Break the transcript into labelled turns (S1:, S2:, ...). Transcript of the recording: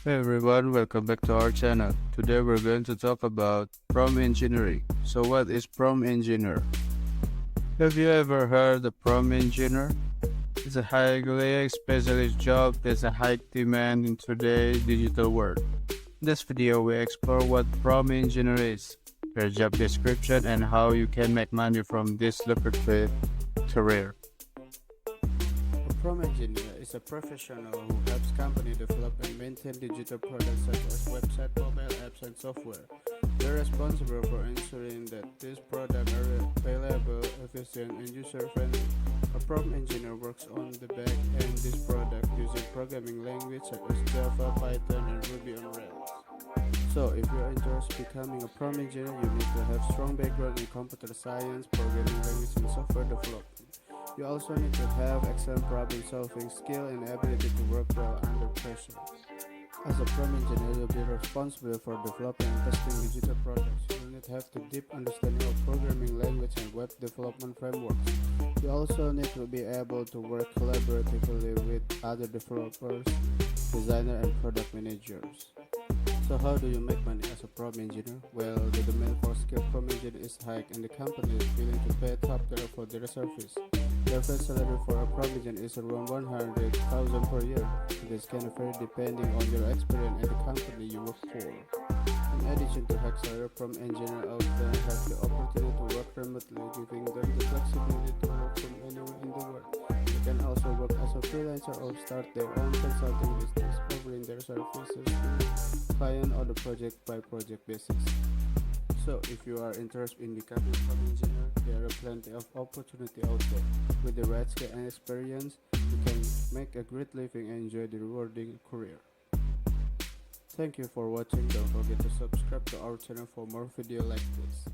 S1: Hey everyone, welcome back to our channel. Today we're going to talk about prompt engineering. So what is prompt engineer? Have you ever heard of prompt engineer? It's a highly specialist job that's a high demand in today's digital world. In this video we explore what prompt engineer is, their job description, and how you can make money from this lucrative career.
S2: A prompt engineer is a professional who helps companies develop and maintain digital products such as website, mobile apps, and software. They're responsible for ensuring that these products are available, efficient, and user-friendly. A prompt engineer works on the back end this product using programming languages such as Java, Python, and Ruby on Rails. So, if you're interested in becoming a prompt engineer, you need to have strong background in computer science, programming language, and software development. You also need to have excellent problem-solving skill and ability to work well under pressure. As a prompt engineer, you'll be responsible for developing and testing digital products. You will need to have a deep understanding of programming language and web development frameworks. You also need to be able to work collaboratively with other developers, designers, and product managers. So how do you make money as a prompt engineer? Well, the demand for skilled prompt engineer is high and the company is willing to pay top dollar for their service. The first salary for a prompt engineer is around 100,000 per year. This can vary depending on your experience and the company you work for. In addition to high salary, prompt engineers often have the opportunity to work remotely, giving them the flexibility to work from anywhere in the world. They can also work as a freelancer or start their own consulting business, offering their services to clients on a project-by-project basis. So, if you are interested in becoming a prompt engineer, there are plenty of opportunity out there. With the right skill and experience, you can make a great living and enjoy the rewarding career. Thank you for watching. Don't forget to subscribe to our channel for more videos like this.